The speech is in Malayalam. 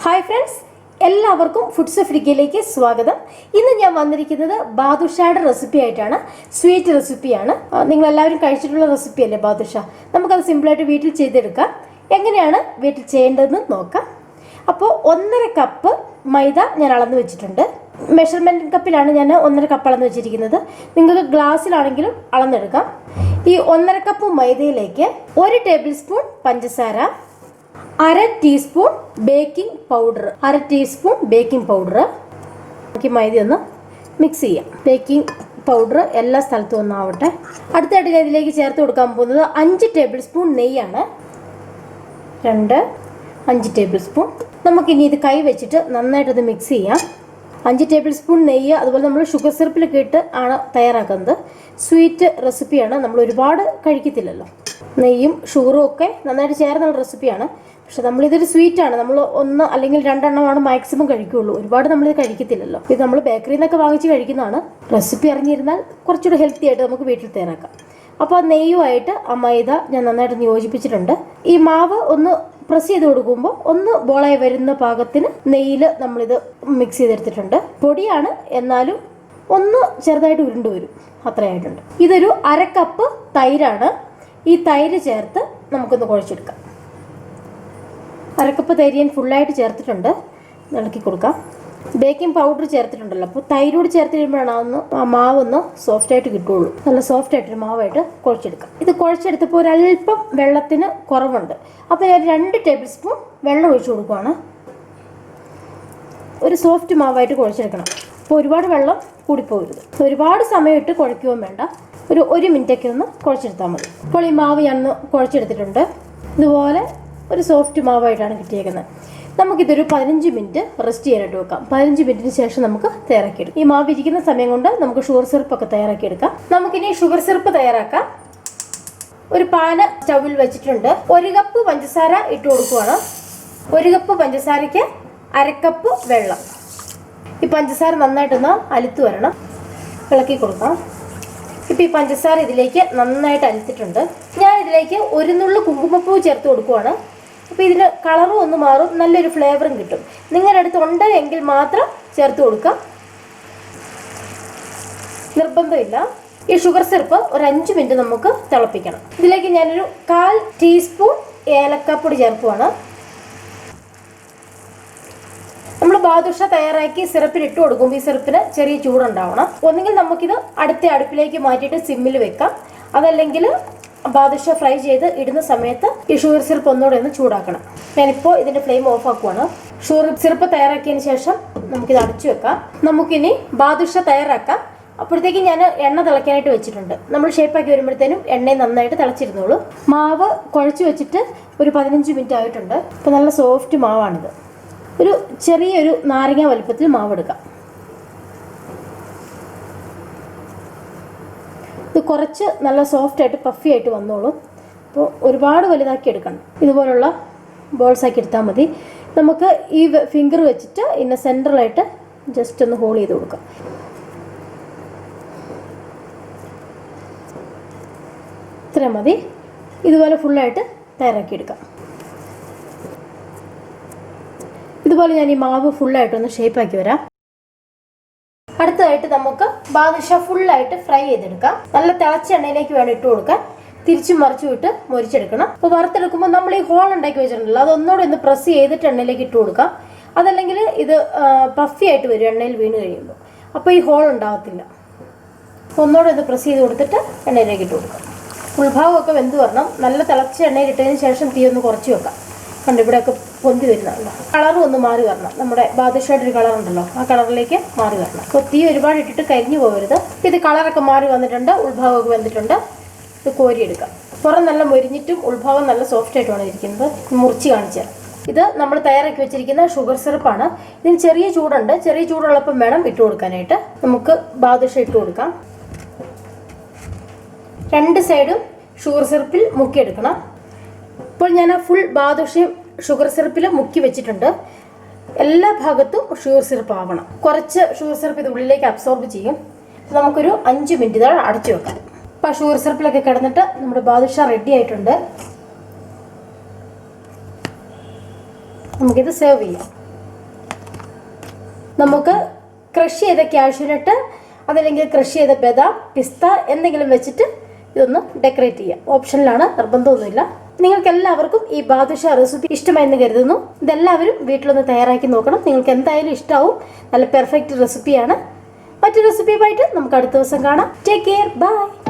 ഹായ് ഫ്രണ്ട്സ്, എല്ലാവർക്കും ഫുഡ്സ് ഓഫ് ഇടുക്കിയിലേക്ക് സ്വാഗതം. ഇന്ന് ഞാൻ വന്നിരിക്കുന്നത് ബാദുഷയുടെ റെസിപ്പി ആയിട്ടാണ്. സ്വീറ്റ് റെസിപ്പിയാണ്. നിങ്ങളെല്ലാവരും കഴിച്ചിട്ടുള്ള റെസിപ്പി അല്ലേ ബാദുഷ? നമുക്കത് സിമ്പിളായിട്ട് വീട്ടിൽ ചെയ്തെടുക്കാം. എങ്ങനെയാണ് വീട്ടിൽ ചെയ്യേണ്ടതെന്ന് നോക്കാം. അപ്പോൾ 1.5 കപ്പ് മൈദ ഞാൻ അളന്ന് വെച്ചിട്ടുണ്ട്. മെഷർമെൻറ്റ് കപ്പിലാണ് ഞാൻ 1.5 കപ്പ് അളന്ന് വെച്ചിരിക്കുന്നത്. നിങ്ങൾക്ക് ഗ്ലാസ്സിലാണെങ്കിലും അളന്നെടുക്കാം. ഈ 1.5 കപ്പ് മൈദയിലേക്ക് 1 ടേബിൾ സ്പൂൺ പഞ്ചസാര, 1/2 teaspoon baking powder, 1/2 teaspoon baking powder. നമുക്ക് മൈദ ഒന്ന് മിക്സ് ചെയ്യാം. ബേക്കിംഗ് പൗഡർ എല്ലാ സ്ഥലത്തും ഒന്നാവട്ടെ. അടുത്തായിട്ട് ഞാൻ ഇതിലേക്ക് ചേർത്ത് കൊടുക്കാൻ പോകുന്നത് 5 ടേബിൾ സ്പൂൺ നെയ്യാണ്. 5 ടേബിൾ സ്പൂൺ. നമുക്കിനി ഇത് കൈ വെച്ചിട്ട് നന്നായിട്ടത് മിക്സ് ചെയ്യാം. 5 ടേബിൾ സ്പൂൺ നെയ്യ്. അതുപോലെ നമ്മൾ ഷുഗർ സിറപ്പിലൊക്കെ ഇട്ട് ആണ് തയ്യാറാക്കുന്നത്. സ്വീറ്റ് റെസിപ്പിയാണ്, നമ്മൾ ഒരുപാട് കഴിക്കത്തില്ലല്ലോ. നെയ്യും ഷുഗറും ഒക്കെ നന്നായിട്ട് ചേർന്നുള്ള റെസിപ്പിയാണ്. പക്ഷെ നമ്മളിതൊരു സ്വീറ്റാണ്. നമ്മൾ 1 അല്ലെങ്കിൽ 2 എണ്ണമാണ് മാക്സിമം കഴിക്കുകയുള്ളൂ. ഒരുപാട് നമ്മളിത് കഴിക്കത്തില്ലല്ലോ. ഇത് നമ്മൾ ബേക്കറിയിൽ നിന്നൊക്കെ വാങ്ങിച്ച് കഴിക്കുന്നതാണ്. റെസിപ്പി അറിഞ്ഞിരുന്നാൽ കുറച്ചുകൂടെ ഹെൽത്തി ആയിട്ട് നമുക്ക് വീട്ടിൽ തയ്യാറാക്കാം. അപ്പോൾ ആ നെയ്യുമായിട്ട് ആ മൈദ ഞാൻ നന്നായിട്ട് യോജിപ്പിച്ചിട്ടുണ്ട്. ഈ മാവ് ഒന്ന് പ്രസ് ചെയ്ത് കൊടുക്കുമ്പോൾ ഒന്ന് ബോളായി വരുന്ന പാകത്തിന് നെയ്യിൽ നമ്മളിത് മിക്സ് ചെയ്തെടുത്തിട്ടുണ്ട്. പൊടിയാണ്, എന്നാലും ഒന്ന് ചെറുതായിട്ട് ഉരുണ്ട് വരും, അത്രയായിട്ടുണ്ട്. ഇതൊരു 1/2 കപ്പ് തൈരാണ്. ഈ തൈര് ചേർത്ത് നമുക്കൊന്ന് കുഴച്ചെടുക്കാം. 1/2 കപ്പ് തൈര് ഞാൻ ഫുള്ളായിട്ട് ചേർത്തിട്ടുണ്ട്. ഇളക്കി കൊടുക്കാം. ബേക്കിംഗ് പൗഡർ ചേർത്തിട്ടുണ്ടല്ലോ, അപ്പോൾ തൈരോട് ചേർത്ത് കഴിയുമ്പോഴാണ് ആ മാവൊന്ന് സോഫ്റ്റായിട്ട് കിട്ടുള്ളൂ. നല്ല സോഫ്റ്റായിട്ടൊരു മാവായിട്ട് കുഴച്ചെടുക്കാം. ഇത് കുഴച്ചെടുത്തപ്പോൾ ഒരല്പം വെള്ളത്തിന് കുറവുണ്ട്. അപ്പോൾ ഞാൻ 2 ടേബിൾ സ്പൂൺ വെള്ളം ഒഴിച്ചു കൊടുക്കുവാണ്. ഒരു സോഫ്റ്റ് മാവായിട്ട് കുഴച്ചെടുക്കണം. അപ്പോൾ ഒരുപാട് വെള്ളം കൂടിപ്പോകരുത്. ഒരുപാട് സമയമിട്ട് കുഴയ്ക്കുകയും വേണ്ട. ഒരു 1 മിനിറ്റൊക്കെ ഒന്ന് കുഴച്ചെടുത്താൽ മതി. അപ്പോൾ ഈ മാവ് ഞാൻ കുഴച്ചെടുത്തിട്ടുണ്ട്. ഇതുപോലെ ഒരു സോഫ്റ്റ് മാവായിട്ടാണ് കിട്ടിയേക്കുന്നത്. നമുക്കിതൊരു 15 മിനിറ്റ് റെസ്റ്റ് ചെയ്യാനായിട്ട് വെക്കാം. 15 മിനിറ്റിന് ശേഷം നമുക്ക് തയ്യാറാക്കിയെടുക്കാം. ഈ മാവ് ഇരിക്കുന്ന സമയം കൊണ്ട് നമുക്ക് ഷുഗർ സിറപ്പൊക്കെ തയ്യാറാക്കിയെടുക്കാം. നമുക്കിനി ഷുഗർ സിറപ്പ് തയ്യാറാക്കാം. ഒരു പാന് സ്റ്റൗവിൽ വെച്ചിട്ടുണ്ട്. 1 കപ്പ് പഞ്ചസാര ഇട്ട് കൊടുക്കുവാണ്. 1 കപ്പ് പഞ്ചസാരയ്ക്ക് 1/2 കപ്പ് വെള്ളം. ഈ പഞ്ചസാര നന്നായിട്ടൊന്ന് അലുത്ത് വരണം. ഇളക്കി കൊടുക്കാം. ഇപ്പോൾ ഈ പഞ്ചസാര ഇതിലേക്ക് നന്നായിട്ട് അലുത്തിട്ടുണ്ട്. ഞാൻ ഇതിലേക്ക് 1 നുള്ളു കുങ്കുമപ്പൂ ചേർത്ത് കൊടുക്കുവാണ്. അപ്പോൾ ഇതിന് കളറും ഒന്ന് മാറും, നല്ലൊരു ഫ്ലേവറും കിട്ടും. നിങ്ങളുടെ അടുത്ത് ഉണ്ട് എങ്കിൽ മാത്രം ചേർത്ത് കൊടുക്കാം, നിർബന്ധമില്ല. ഈ ഷുഗർ സിറപ്പ് ഒരു 5 മിനിറ്റ് നമുക്ക് തിളപ്പിക്കണം. ഇതിലേക്ക് ഞാനൊരു 1/4 ടീസ്പൂൺ ഏലക്കാപ്പൊടി ചേർക്കുവാണ്. നമ്മൾ ബാദുഷ തയ്യാറാക്കി സിറപ്പിൽ ഇട്ട് കൊടുക്കുമ്പോൾ ഈ സിറപ്പിന് ചെറിയ ചൂടുണ്ടാവണം. ഒന്നുകിൽ നമുക്കിത് അടുത്ത അടുപ്പിലേക്ക് മാറ്റിയിട്ട് സിമ്മിൽ വെക്കാം. അതല്ലെങ്കിൽ ബാദുഷ ഫ്രൈ ചെയ്ത് ഇടുന്ന സമയത്ത് ഈ ഷുഗർ സിറപ്പ് ഒന്നുകൂടെ ഒന്ന് ചൂടാക്കണം. ഞാനിപ്പോൾ ഇതിൻ്റെ ഫ്ലെയിം ഓഫ് ആക്കുവാണ്. ഷുഗർ സിറപ്പ് തയ്യാറാക്കിയതിന് ശേഷം നമുക്കിത് അടച്ചു വെക്കാം. നമുക്കിനി ബാദുഷ തയ്യാറാക്കാം. അപ്പോഴത്തേക്കും ഞാൻ എണ്ണ തിളയ്ക്കാനായിട്ട് വെച്ചിട്ടുണ്ട്. നമ്മൾ ഷേപ്പാക്കി വരുമ്പോഴത്തേനും എണ്ണയും നന്നായിട്ട് തിളച്ചിരുന്നോളൂ. മാവ് കുഴച്ച് വെച്ചിട്ട് ഒരു 15 മിനിറ്റ് ആയിട്ടുണ്ട്. ഇപ്പോൾ നല്ല സോഫ്റ്റ് മാവാണിത്. ഒരു ചെറിയൊരു നാരങ്ങ വലുപ്പത്തിൽ മാവ് എടുക്കാം. ഇത് കുറച്ച് നല്ല സോഫ്റ്റായിട്ട് പഫി ആയിട്ട് വന്നോളും. അപ്പോൾ ഒരുപാട് വലുതാക്കി എടുക്കണം. ഇതുപോലുള്ള ബോൾസ് ആക്കി എടുത്താൽ മതി. നമുക്ക് ഈ ഫിംഗർ വെച്ചിട്ട് ഇതിൻ്റെ സെൻറ്ററിലായിട്ട് ജസ്റ്റ് ഒന്ന് ഹോൾഡ് ചെയ്ത് കൊടുക്കാം. ഇത്രയും മതി. ഇതുപോലെ ഫുള്ളായിട്ട് തയ്യാറാക്കിയെടുക്കാം. ഇതുപോലെ ഞാൻ ഈ മാവ് ഫുള്ളായിട്ടൊന്ന് ഷേപ്പാക്കി വരാം. അടുത്തതായിട്ട് നമുക്ക് ബാദുഷ ഫുള്ളായിട്ട് ഫ്രൈ ചെയ്തെടുക്കാം. നല്ല തിളച്ച എണ്ണയിലേക്ക് വേണം ഇട്ട് കൊടുക്കാൻ. തിരിച്ചും മറിച്ചും ഇട്ട് മൊരിച്ചെടുക്കണം. അപ്പോൾ വറുത്തെടുക്കുമ്പോൾ നമ്മൾ ഈ ഹോൾ ഉണ്ടാക്കി വെച്ചിട്ടുണ്ടല്ലോ, അതൊന്നുകൂടെ ഒന്ന് പ്രസ് ചെയ്തിട്ട് എണ്ണയിലേക്ക് ഇട്ട് കൊടുക്കാം. അതല്ലെങ്കിൽ ഇത് പഫി ആയിട്ട് വരും എണ്ണയിൽ വീണ് കഴിയുമ്പോൾ. അപ്പോൾ ഈ ഹോൾ ഉണ്ടാകത്തില്ല. ഒന്നുകൂടെ ഒന്ന് പ്രസ് ചെയ്ത് കൊടുത്തിട്ട് എണ്ണയിലേക്ക് ഇട്ട് കൊടുക്കാം. ഉൾഭാഗമൊക്കെ വെന്ത് വരണം. നല്ല തിളച്ച എണ്ണയിൽ ഇട്ടതിന് ശേഷം തീ ഒന്ന് കുറച്ച് വെക്കാം. കണ്ട് ഇവിടെയൊക്കെ പൊന്തി വരുന്നതല്ല. കളറും ഒന്ന് മാറി വരണം. നമ്മുടെ ബാദുഷയുടെ ഒരു കളർ ഉണ്ടല്ലോ, ആ കളറിലേക്ക് മാറി വരണം. അപ്പോൾ തീ ഒരുപാട് ഇട്ടിട്ട് കരിഞ്ഞു പോകരുത്. ഇത് കളറൊക്കെ മാറി വന്നിട്ടുണ്ട്. ഉൾഭാഗമൊക്കെ വെന്തിട്ടുണ്ട്. ഇത് കോരിയെടുക്കാം. പുറം നല്ല മൊരിഞ്ഞിട്ടും ഉൾഭാഗം നല്ല സോഫ്റ്റ് ആയിട്ടുമാണ് ഇരിക്കുന്നത്. മുറിച്ച് കാണിച്ചാൽ ഇത് നമ്മൾ തയ്യാറാക്കി വെച്ചിരിക്കുന്ന ഷുഗർ സിറപ്പാണ്. ഇതിന് ചെറിയ ചൂടുണ്ട്. ചെറിയ ചൂടുള്ളപ്പം വേണം ഇട്ട് കൊടുക്കാനായിട്ട്. നമുക്ക് ബാദുഷ ഇട്ട് കൊടുക്കാം. 2 സൈഡും ഷുഗർ സിറപ്പിൽ മുക്കിയെടുക്കണം. ഇപ്പോൾ ഞാൻ ആ ഫുൾ ബാദുഷയും ഷുഗർ സിറപ്പിൽ മുക്കി വെച്ചിട്ടുണ്ട്. എല്ലാ ഭാഗത്തും ഷുഗർ സിറപ്പ് ആവണം. കുറച്ച് ഷുഗർ സിറപ്പ് ഇത് ഉള്ളിലേക്ക് അബ്സോർബ് ചെയ്യും. നമുക്കൊരു 5 മിനിറ്റ് അടച്ചു വെക്കാം. അപ്പോൾ ഷുഗർ സിറപ്പിലൊക്കെ കിടന്നിട്ട് നമ്മുടെ ബാദുഷ റെഡി ആയിട്ടുണ്ട്. നമുക്കിത് സെർവ് ചെയ്യാം. നമുക്ക് ക്രഷ് ചെയ്ത കാഷ്യൂനട്ട് അതല്ലെങ്കിൽ ക്രഷ് ചെയ്ത ബദാം, പിസ്ത എന്തെങ്കിലും വെച്ചിട്ട് ഇതൊന്ന് ഡെക്കറേറ്റ് ചെയ്യാം. ഓപ്ഷനിലാണ്, നിർബന്ധമൊന്നുമില്ല. നിങ്ങൾക്ക് എല്ലാവർക്കും ഈ ബാദുഷ റെസിപ്പി ഇഷ്ടമായെന്ന് കരുതുന്നു. ഇതെല്ലാവരും വീട്ടിലൊന്ന് തയ്യാറാക്കി നോക്കണം. നിങ്ങൾക്ക് എന്തായാലും ഇഷ്ടമാവും. നല്ല പെർഫെക്റ്റ് റെസിപ്പിയാണ്. മറ്റൊരു റെസിപ്പിയുമായിട്ട് നമുക്ക് അടുത്ത ദിവസം കാണാം. Take care. ബൈ.